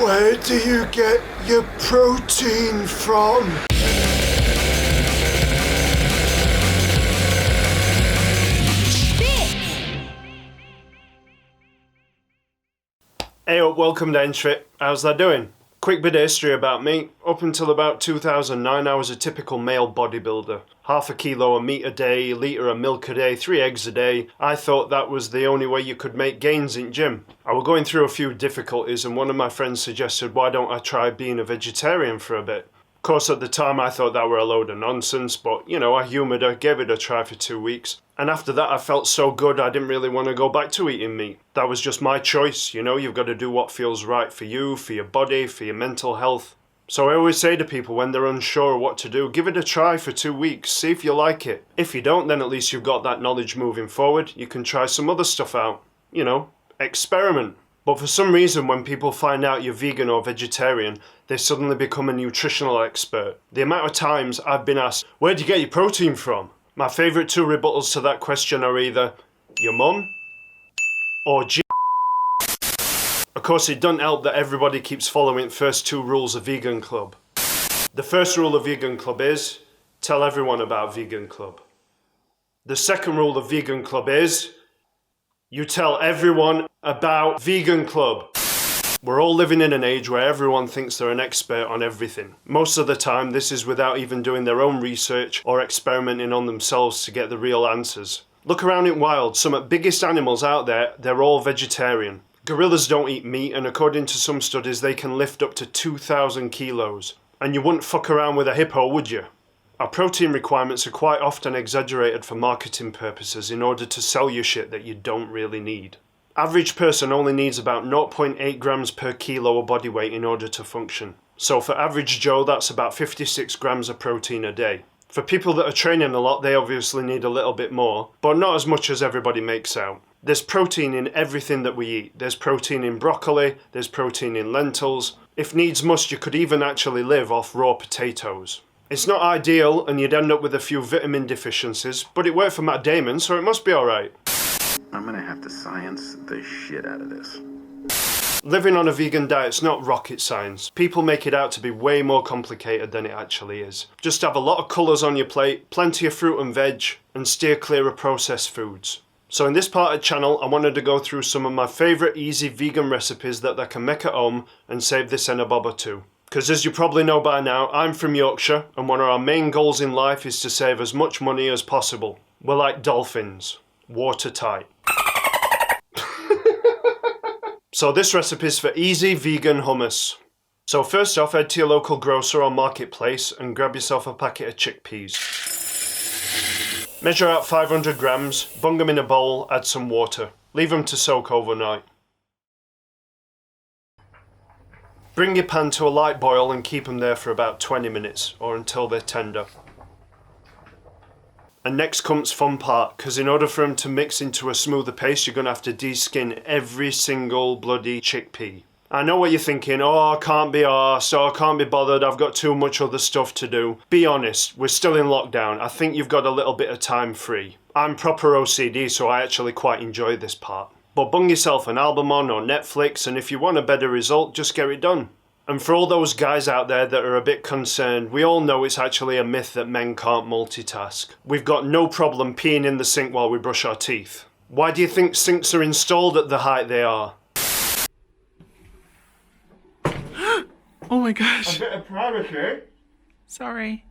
Where do you get your protein from? Hey up, welcome to Henchfit. How's that doing? Quick bit of history about me. Up until about 2009 I was a typical male bodybuilder. Half a kilo of meat a day, a litre of milk a day, 3 eggs a day. I thought that was the only way you could make gains in gym. I was going through a few difficulties and one of my friends suggested why don't I try being a vegetarian for a bit. Of course at the time I thought that were a load of nonsense, but you know, I humoured her, gave it a try for 2 weeks. And after that I felt so good I didn't really want to go back to eating meat. That was just my choice, you know, you've got to do what feels right for you, for your body, for your mental health. So I always say to people when they're unsure what to do, give it a try for 2 weeks, see if you like it. If you don't, then at least you've got that knowledge moving forward. You can try some other stuff out, you know, experiment. But for some reason when people find out you're vegan or vegetarian, they suddenly become a nutritional expert. The amount of times I've been asked, where do you get your protein from? My favourite 2 rebuttals to that question are either your mum or G. Of course it doesn't help that everybody keeps following the first 2 rules of Vegan Club. The first rule of Vegan Club is, tell everyone about Vegan Club. The second rule of Vegan Club is, you tell everyone about Vegan Club. We're all living in an age where everyone thinks they're an expert on everything. Most of the time this is without even doing their own research or experimenting on themselves to get the real answers. Look around in wild, some of the biggest animals out there, they're all vegetarian. Gorillas don't eat meat and according to some studies they can lift up to 2,000 kilos. And you wouldn't fuck around with a hippo, would you? Our protein requirements are quite often exaggerated for marketing purposes in order to sell you shit that you don't really need. Average person only needs about 0.8 grams per kilo of body weight in order to function. So for average Joe, that's about 56 grams of protein a day. For people that are training a lot, they obviously need a little bit more, but not as much as everybody makes out. There's protein in everything that we eat. There's protein in broccoli, there's protein in lentils. If needs must, you could even actually live off raw potatoes. It's not ideal and you'd end up with a few vitamin deficiencies, but it worked for Matt Damon, so it must be alright. I'm gonna have to science the shit out of this. Living on a vegan diet's not rocket science. People make it out to be way more complicated than it actually is. Just have a lot of colours on your plate, plenty of fruit and veg, and steer clear of processed foods. So in this part of the channel, I wanted to go through some of my favourite easy vegan recipes that they can make at home and save this in a bob or two. Because as you probably know by now, I'm from Yorkshire, and one of our main goals in life is to save as much money as possible. We're like dolphins, watertight. So this recipe is for easy vegan hummus. So first off, head to your local grocer or marketplace and grab yourself a packet of chickpeas. Measure out 500 grams, bung them in a bowl, add some water. Leave them to soak overnight. Bring your pan to a light boil and keep them there for about 20 minutes or until they're tender. And next comes fun part, because in order for them to mix into a smoother paste, you're going to have to de-skin every single bloody chickpea. I know what you're thinking, oh I can't be arsed, oh I can't be bothered, I've got too much other stuff to do. Be honest, we're still in lockdown, I think you've got a little bit of time free. I'm proper OCD, so I actually quite enjoy this part. But bung yourself an album on or Netflix, and if you want a better result, just get it done. And for all those guys out there that are a bit concerned, we all know it's actually a myth that men can't multitask. We've got no problem peeing in the sink while we brush our teeth. Why do you think sinks are installed at the height they are? Oh my gosh. A bit of privacy. Sorry.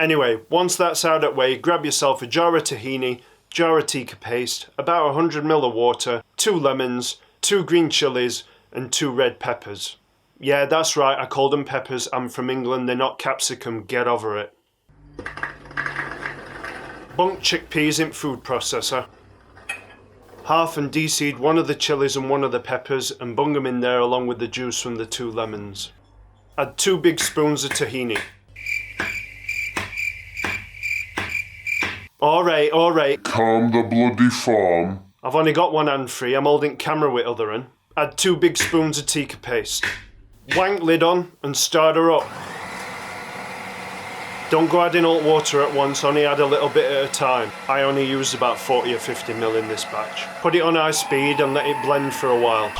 Anyway, once that's out of the way, grab yourself a jar of tahini, jar of tikka paste, about 100 ml of water, 2 lemons, 2 green chilies and 2 red peppers. Yeah, that's right, I called them peppers, I'm from England, they're not capsicum, get over it. Bunk chickpeas in food processor. Half and de-seed one of the chilies and one of the peppers and bung them in there along with the juice from the 2 lemons. Add 2 big spoons of tahini. Alright. Calm the bloody farm. I've only got one hand free, I'm holding camera with other one. Add 2 big spoons of tikka paste. Wank lid on and start her up. Don't go adding hot water at once, only add a little bit at a time. I only used about 40 or 50 ml in this batch. Put it on high speed and let it blend for a while.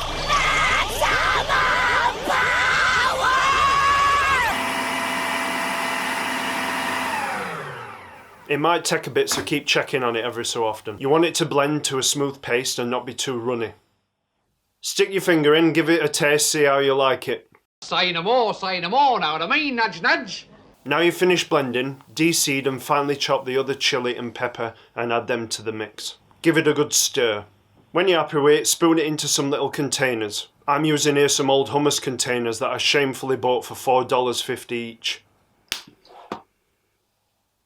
It might take a bit, so keep checking on it every so often. You want it to blend to a smooth paste and not be too runny. Stick your finger in, give it a taste, see how you like it. Say no more, know what I mean? Nudge, nudge. Now you've finished blending, de-seed and finely chop the other chili and pepper and add them to the mix. Give it a good stir. When you're happy with it, spoon it into some little containers. I'm using here some old hummus containers that I shamefully bought for $4.50 each.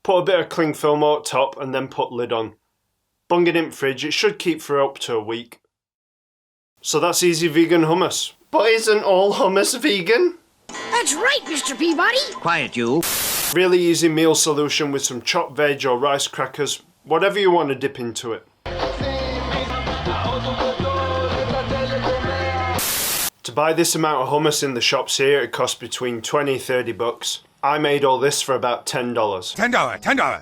Put a bit of cling film on top and then put lid on. Bung it in fridge, it should keep for up to a week. So that's easy vegan hummus. But isn't all hummus vegan? That's right, Mr. Peabody. Quiet, you. Really easy meal solution with some chopped veg or rice crackers, whatever you want to dip into it. To buy this amount of hummus in the shops here, it costs between 20 and 30 bucks. I made all this for about $10. $10.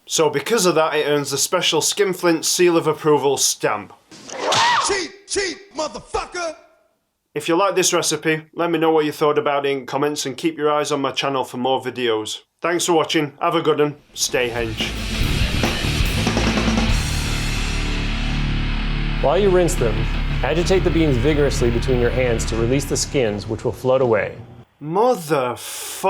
So because of that, it earns the special Skinflint Seal of Approval stamp. Cheat, motherfucker! If you like this recipe, let me know what you thought about it in comments and keep your eyes on my channel for more videos. Thanks for watching, have a good one, stay hench. While you rinse them, agitate the beans vigorously between your hands to release the skins, which will float away. Motherfucker.